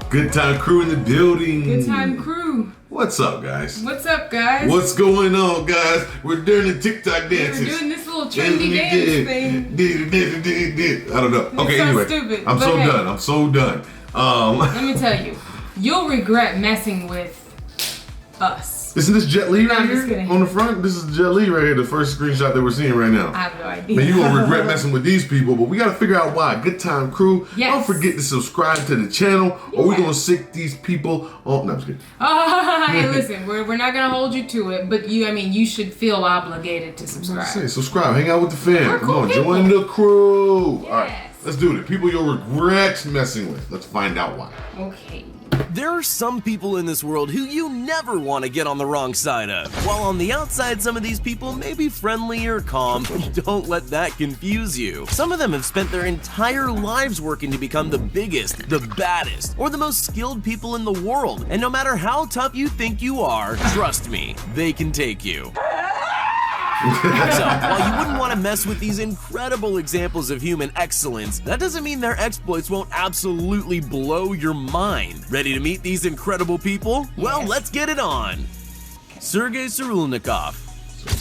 Good time crew in the building. Good time crew. What's up, guys? What's up, guys? What's going on, guys? We're doing the TikTok dances. We're doing this little trendy dance thing. I don't know. Okay, so anyway. stupid, I'm so done. I'm so done. Let me tell you, you'll regret messing with us. Isn't this Jet Li right I'm just here kidding. on the front? This is Jet Li right here, the first screenshot that we're seeing right now. I have no idea. Man, you gonna regret messing with these people, but we gotta figure out why. Good time crew. Yes. Don't forget to subscribe to the channel, or we're gonna sick these people. Oh, no, I'm just kidding. Hey, listen, we're not gonna hold you to it, but you should feel obligated to subscribe. Say, subscribe, hang out with the fam. We're Come cool on, people. join the crew. Yes. All right, let's do it. People you'll regret messing with. Let's find out why. Okay. There are some people in this world who you never want to get on the wrong side of. While on the outside, some of these people may be friendly or calm, don't let that confuse you. Some of them have spent their entire lives working to become the biggest, the baddest, or the most skilled people in the world. And no matter how tough you think you are, trust me, they can take you. So, while you wouldn't want to mess with these incredible examples of human excellence, that doesn't mean their exploits won't absolutely blow your mind. Ready to meet these incredible people? Well, let's get it on! Sergey Siroulnikov.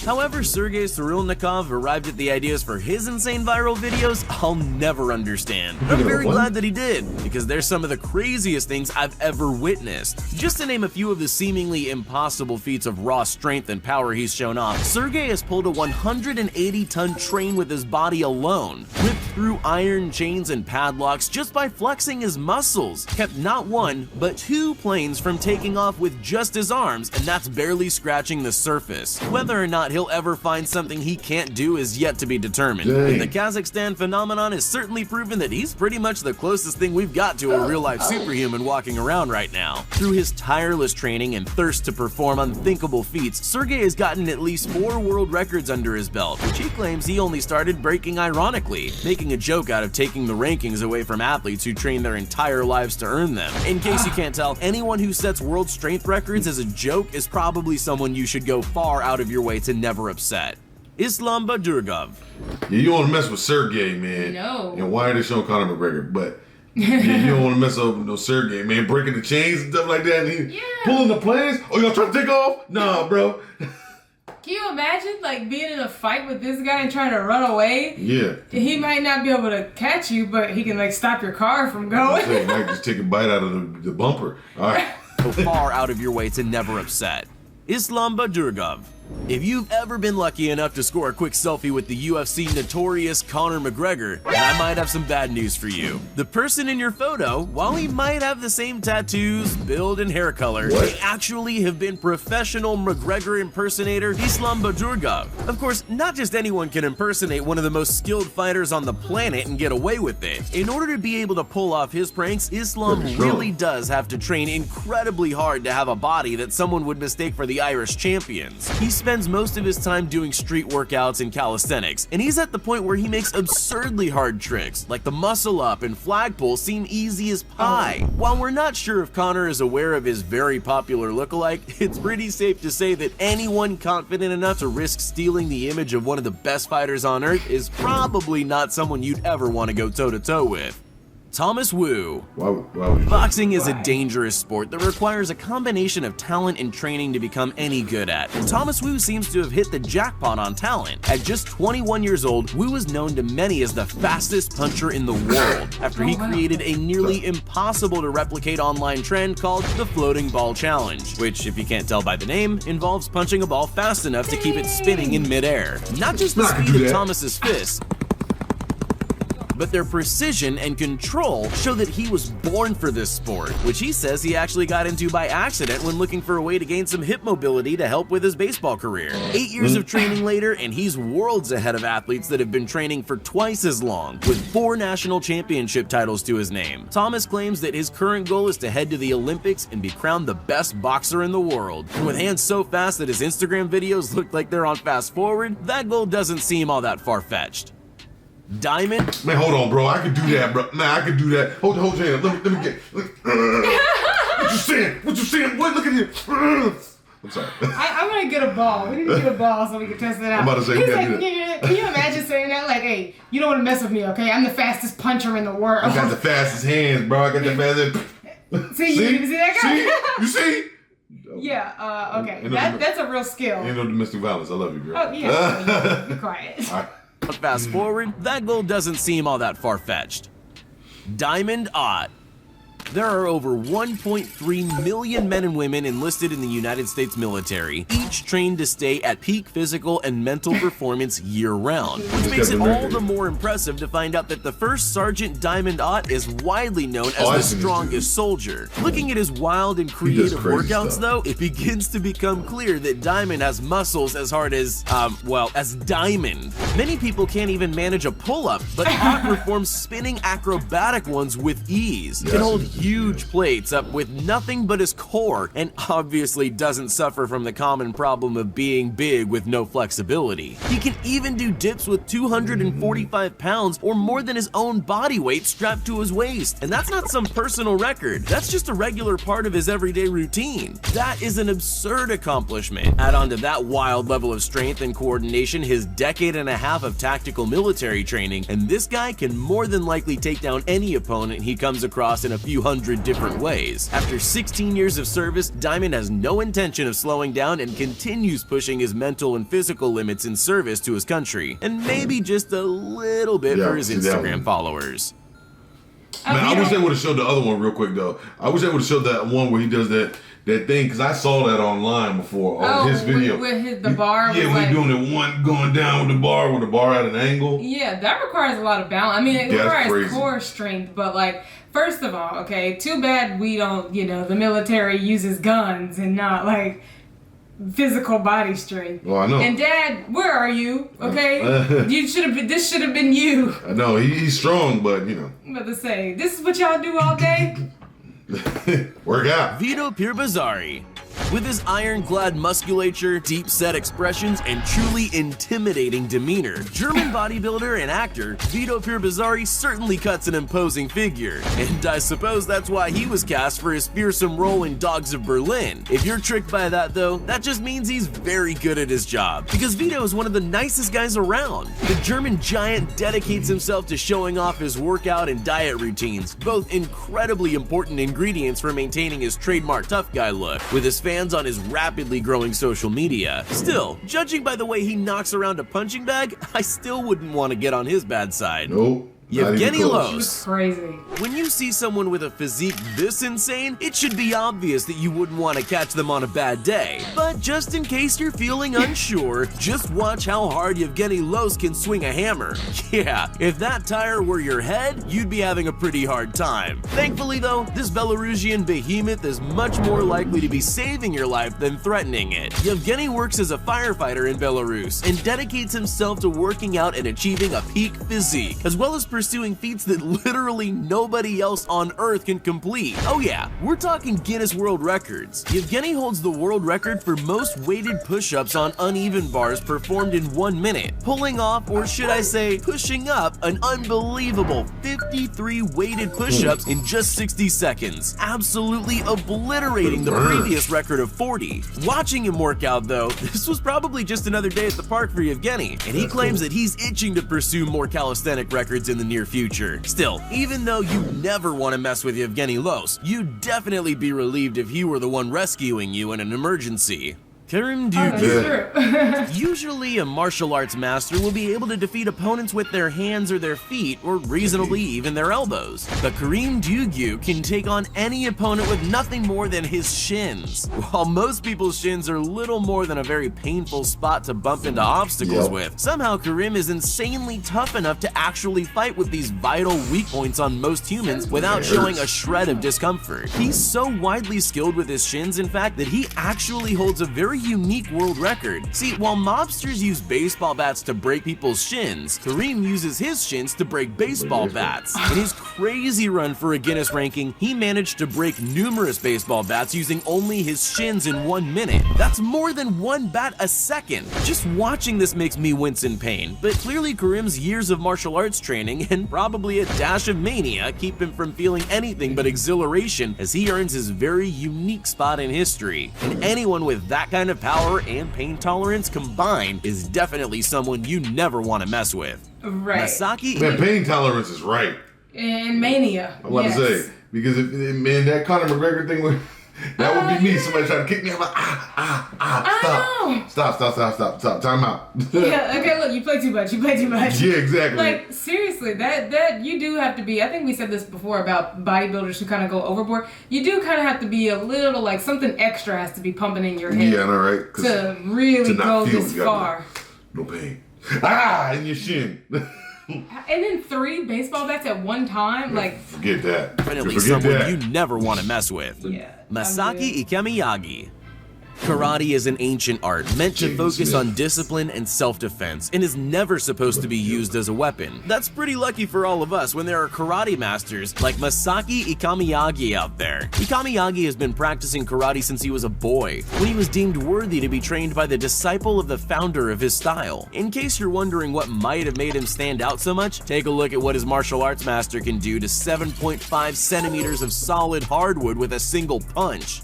However Sergey Siroulnikov arrived at the ideas for his insane viral videos, I'll never understand. But I'm very glad that he did, because they're some of the craziest things I've ever witnessed. Just to name a few of the seemingly impossible feats of raw strength and power he's shown off, Sergey has pulled a 180-ton train with his body alone, ripped through iron chains and padlocks just by flexing his muscles, kept not one, but 2 planes from taking off with just his arms, and that's barely scratching the surface. Whether or not he'll ever find something he can't do is yet to be determined. Dang. The Kazakhstan phenomenon has certainly proven that he's pretty much the closest thing we've got to a real-life superhuman walking around right now. Through his tireless training and thirst to perform unthinkable feats, Sergey has gotten at least 4 world records under his belt, which he claims he only started breaking ironically, making a joke out of taking the rankings away from athletes who train their entire lives to earn them. In case you can't tell, anyone who sets world strength records as a joke is probably someone you should go far out of your way to never upset. Islam Durgov. Yeah, you don't want to mess with Sergey, man. No. And why are they showing Conor McGregor? But yeah, you don't want to mess up with no Sergey, man. Breaking the chains and stuff like that. And he pulling the planes. Oh, y'all trying to take off? Nah, bro. Can you imagine being in a fight with this guy and trying to run away? Yeah. He might not be able to catch you, but he can stop your car from going. He might just take a bite out of the bumper. All right. Go far out of your way to never upset. Islam Durgov. If you've ever been lucky enough to score a quick selfie with the UFC notorious Conor McGregor, then I might have some bad news for you. The person in your photo, while he might have the same tattoos, build, and hair color, may actually have been professional McGregor impersonator Islam Durgov. Of course, not just anyone can impersonate one of the most skilled fighters on the planet and get away with it. In order to be able to pull off his pranks, Islam really does have to train incredibly hard to have a body that someone would mistake for the Irish champions. He spends most of his time doing street workouts and calisthenics, and he's at the point where he makes absurdly hard tricks, like the muscle up and flag pull seem easy as pie. While we're not sure if Conor is aware of his very popular lookalike, it's pretty safe to say that anyone confident enough to risk stealing the image of one of the best fighters on earth is probably not someone you'd ever want to go toe-to-toe with. Thomas Wu. Why would you? Boxing is a dangerous sport that requires a combination of talent and training to become any good at. Thomas Wu seems to have hit the jackpot on talent. At just 21 years old, Wu was known to many as the fastest puncher in the world after he created a nearly impossible to replicate online trend called the floating ball challenge, which, if you can't tell by the name, involves punching a ball fast enough to keep it spinning in midair. Not just the speed of Thomas's fists, but their precision and control show that he was born for this sport, which he says he actually got into by accident when looking for a way to gain some hip mobility to help with his baseball career. 8 years of training later, and he's worlds ahead of athletes that have been training for twice as long, with 4 national championship titles to his name. Thomas claims that his current goal is to head to the Olympics and be crowned the best boxer in the world. And with hands so fast that his Instagram videos look like they're on fast forward, that goal doesn't seem all that far-fetched. Diamond? Man, hold on, bro. I can do that, bro. Man, I can do that. Hold your hand. Let me get. What you saying? What you saying? What? Look at here. I'm sorry. I'm gonna get a ball. We need to get a ball so we can test it out. I'm about to say, can you imagine saying that? Like, hey, you don't want to mess with me, okay? I'm the fastest puncher in the world. I got the fastest hands, bro. I got the fastest. See, you see that guy? See? You see? Yeah, okay. That's a real skill. Ain't no domestic violence. I love you, girl. Oh, yeah. Be quiet. Fast forward, that goal doesn't seem all that far-fetched. Diamond Ott. There are over 1.3 million men and women enlisted in the United States military, each trained to stay at peak physical and mental performance year-round, which makes it all the more impressive to find out that the first Sergeant Diamond Ott is widely known as the strongest soldier. Looking at his wild and creative workouts, though, it begins to become clear that Diamond has muscles as hard as, as Diamond. Many people can't even manage a pull-up, but Ott performs spinning acrobatic ones with ease. Can hold huge plates up with nothing but his core, and obviously doesn't suffer from the common problem of being big with no flexibility. He can even do dips with 245 pounds or more than his own body weight strapped to his waist. And that's not some personal record, that's just a regular part of his everyday routine. That is an absurd accomplishment. Add on to that wild level of strength and coordination his decade and a half of tactical military training, and this guy can more than likely take down any opponent he comes across in a few hundred different ways. After 16 years of service, Diamond has no intention of slowing down and continues pushing his mental and physical limits in service to his country, and maybe just a little bit for his Instagram followers. Man, I wish they would have showed the other one real quick though. I wish they would have showed that one where he does that thing, because I saw that online before on his video. With the bar. Yeah, when he's doing the one going down with the bar at an angle. Yeah, that requires a lot of balance. I mean, it requires core strength, but like, first of all, okay, too bad we don't, the military uses guns and not like physical body strength. Well, I know. And Dad, where are you? Okay, this should have been you. I know he's strong, but I'm about to say, this is what y'all do all day. Work out. Vito Pieri. With his ironclad musculature, deep-set expressions, and truly intimidating demeanor, German bodybuilder and actor Vito Pieri certainly cuts an imposing figure. And I suppose that's why he was cast for his fearsome role in Dogs of Berlin. If you're tricked by that though, that just means he's very good at his job, because Vito is one of the nicest guys around. The German giant dedicates himself to showing off his workout and diet routines, both incredibly important ingredients for maintaining his trademark tough guy look, with his fans on his rapidly growing social media. Still, judging by the way he knocks around a punching bag, I still wouldn't want to get on his bad side. Nope. Yevgeny Los. Crazy. When you see someone with a physique this insane, it should be obvious that you wouldn't want to catch them on a bad day. But just in case you're feeling unsure, just watch how hard Yevgeny Los can swing a hammer. Yeah, if that tire were your head, you'd be having a pretty hard time. Thankfully though, this Belarusian behemoth is much more likely to be saving your life than threatening it. Yevgeny works as a firefighter in Belarus and dedicates himself to working out and achieving a peak physique, as well as pursuing feats that literally nobody else on Earth can complete. Oh yeah, we're talking Guinness World Records. Yevgeny holds the world record for most weighted push-ups on uneven bars performed in 1 minute, pulling off, or should I say, pushing up, an unbelievable 53 weighted push-ups in just 60 seconds, absolutely obliterating the previous record of 40. Watching him work out though, this was probably just another day at the park for Yevgeny, and he claims that he's itching to pursue more calisthenic records in the near future. Still, even though you never want to mess with Yevgeny Los, you'd definitely be relieved if he were the one rescuing you in an emergency. Kareem Digu. Usually a martial arts master will be able to defeat opponents with their hands or their feet, or reasonably even their elbows. But Kareem Digu can take on any opponent with nothing more than his shins. While most people's shins are little more than a very painful spot to bump into obstacles with, somehow Kareem is insanely tough enough to actually fight with these vital weak points on most humans without showing a shred of discomfort. He's so widely skilled with his shins, in fact, that he actually holds a very unique world record. See, while mobsters use baseball bats to break people's shins, Kareem uses his shins to break baseball bats. In his crazy run for a Guinness ranking, he managed to break numerous baseball bats using only his shins in 1 minute. That's more than 1 bat a second. Just watching this makes me wince in pain, but clearly Kareem's years of martial arts training and probably a dash of mania keep him from feeling anything but exhilaration as he earns his very unique spot in history. And anyone with that kind of power and pain tolerance combined is definitely someone you never want to mess with. Right. Masaki. Man, pain tolerance is right. And mania. I'm about to say, Because man, that Conor McGregor thing would. That would be me. Somebody trying to kick me. I'm like, stop. Time out. Yeah, okay, look, you play too much. Yeah, exactly. Like, seriously, that you do have to be, I think we said this before about bodybuilders who kind of go overboard. You do kind of have to be a little, like, something extra has to be pumping in your head. Yeah, I know, right? To really go this far. No pain. In your shin. And then 3 baseball bats at one time, like forget that. Definitely someone you never want to mess with. Yeah. Masaki Ikamiyagi. Karate is an ancient art meant to focus on discipline and self-defense and is never supposed to be used as a weapon. That's pretty lucky for all of us when there are karate masters like Masaki Ikamiyagi out there. Ikamiyagi has been practicing karate since he was a boy, when he was deemed worthy to be trained by the disciple of the founder of his style. In case you're wondering what might have made him stand out so much, take a look at what his martial arts master can do to 7.5 centimeters of solid hardwood with a single punch.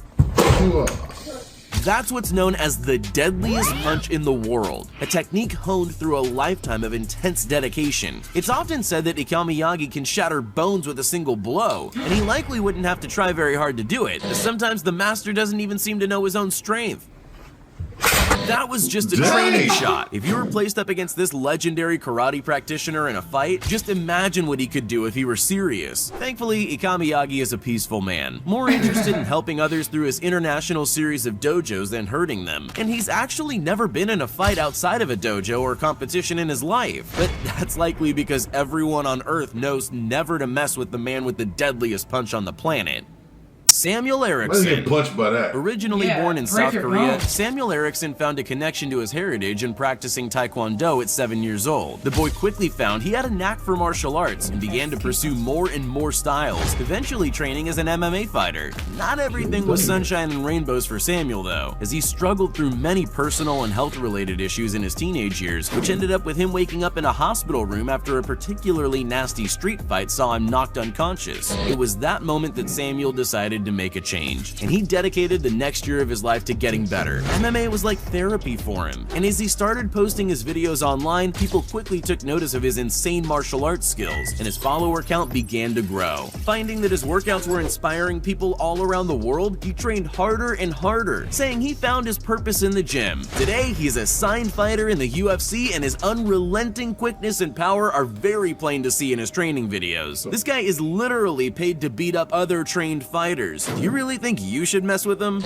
That's what's known as the deadliest punch in the world, a technique honed through a lifetime of intense dedication. It's often said that Ikamiyagi can shatter bones with a single blow, and he likely wouldn't have to try very hard to do it, as sometimes the master doesn't even seem to know his own strength. That was just a training shot. If you were placed up against this legendary karate practitioner in a fight, just imagine what he could do if he were serious. Thankfully, Ikamiyagi is a peaceful man, more interested in helping others through his international series of dojos than hurting them. And he's actually never been in a fight outside of a dojo or competition in his life. But that's likely because everyone on Earth knows never to mess with the man with the deadliest punch on the planet. Samuel Erickson. Punched by that. Originally born in South Korea, Samuel Erickson found a connection to his heritage in practicing Taekwondo at 7 years old. The boy quickly found he had a knack for martial arts and began to pursue more and more styles, eventually training as an MMA fighter. Not everything was sunshine and rainbows for Samuel though, as he struggled through many personal and health-related issues in his teenage years, which ended up with him waking up in a hospital room after a particularly nasty street fight saw him knocked unconscious. It was that moment that Samuel decided to make a change, and he dedicated the next year of his life to getting better. MMA was like therapy for him, and as he started posting his videos online, people quickly took notice of his insane martial arts skills, and his follower count began to grow. Finding that his workouts were inspiring people all around the world, he trained harder and harder, saying he found his purpose in the gym. Today, he's a signed fighter in the UFC, and his unrelenting quickness and power are very plain to see in his training videos. This guy is literally paid to beat up other trained fighters. Do you really think you should mess with him?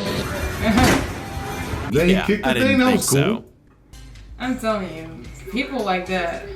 Yeah, I didn't think so. I'm telling you, people like that.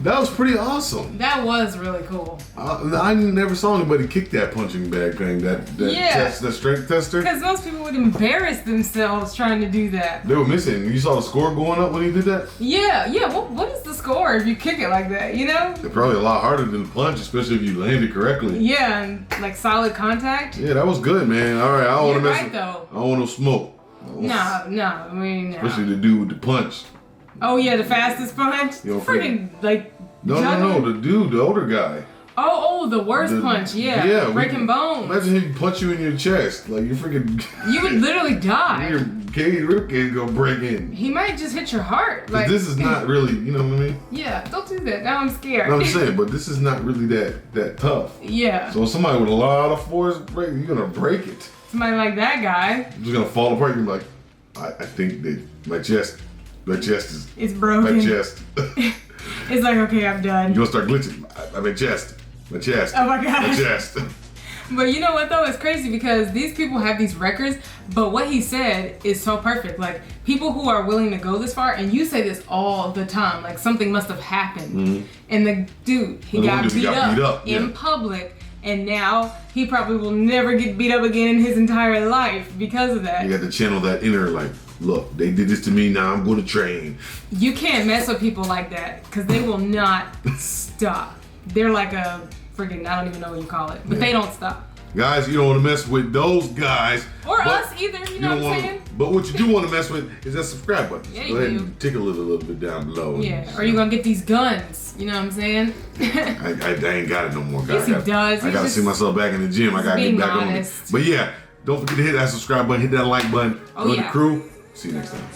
That was pretty awesome. That was really cool. I never saw anybody kick that punching bag thing, that strength tester. Because most people would embarrass themselves trying to do that. They were missing. You saw the score going up when he did that? Yeah. What is the score if you kick it like that, you know? They're probably a lot harder than the punch, especially if you land it correctly. Yeah, and like solid contact. Yeah, that was good, man. All right, I don't want to mess with. Though. I don't want no smoke. No, I mean, no. Especially the dude with the punch. Oh yeah, the fastest punch. Freaking like. No, the dude, the older guy. Oh, the worst punch, yeah. Breaking bones. Imagine he punch you in your chest, like you freaking. You would literally die. Your ribcage gonna break in. He might just hit your heart. Like this is not really, you know what I mean? Yeah, don't do that. Now I'm scared. No, I'm saying, but this is not really that tough. Yeah. So somebody with a lot of force, you're gonna break it. Somebody like that guy. You're just gonna fall apart. You're like, I think that my chest is. It's broken. My chest. It's like, okay, I'm done. You're gonna start glitching. My chest. Oh my gosh. My chest. But you know what though? It's crazy because these people have these records, but what he said is so perfect. Like, people who are willing to go this far, and you say this all the time, like something must have happened. Mm-hmm. And the dude, he got beat up in public, and now he probably will never get beat up again in his entire life because of that. You got to channel that inner, like, look, they did this to me, now I'm going to train. You can't mess with people like that because they will not stop. They're like a freaking, I don't even know what you call it, but they don't stop. Guys, you don't want to mess with those guys. Or us either, you know what I'm saying? But what you do want to mess with is that subscribe button. Yeah, Go ahead and tickle it a little bit down below. Yeah, or you're going to get these guns, you know what I'm saying? I ain't got it no more, guys. Yes, he does. I got to see myself back in the gym. I got to get back on it. But yeah, don't forget to hit that subscribe button, hit that like button. Oh, yeah. The crew. See you next time.